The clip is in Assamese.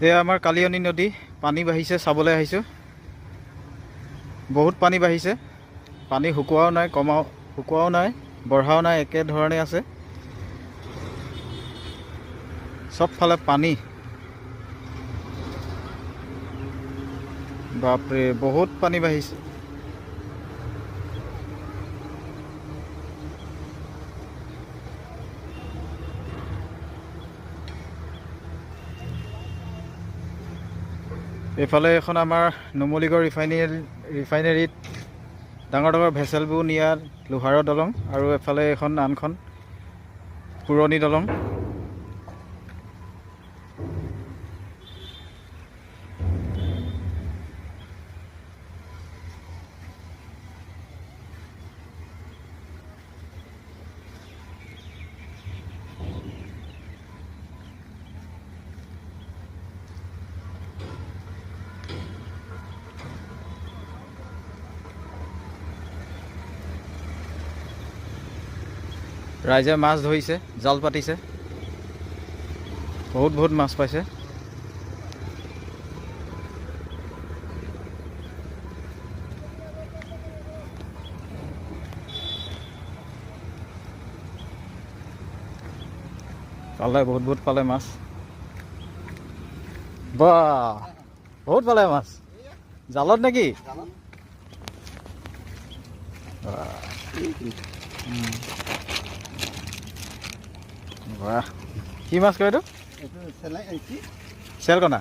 এয়া আমাৰ কালিয়নী নদী পানী বাঢ়িছে চাবলৈ আহিছোঁ। বহুত পানী বাঢ়িছে। পানী শুকোৱাও নাই, শুকোৱাও নাই, বঢ়াও নাই, একেধৰণে আছে। চবফালে পানী। বাপৰে বহুত পানী বাঢ়িছে। এইফালে এখন আমাৰ নুমলীগড় ৰিফাইনেৰীত ডাঙৰ ডাঙৰ ভেচেলবোৰ নিয়া লোহাৰৰ দলং, আৰু এফালে এখন আনখন পুৰণি দলং। ৰাইজে মাছ ধৰিছে, জাল পাতিছে, বহুত মাছ পাইছে। পালে বহুত পালে মাছ। বাহ, বহুত পালে মাছ। জালত নেকি? বাহ, কি মাছ কয় এইটো? চেলকণা।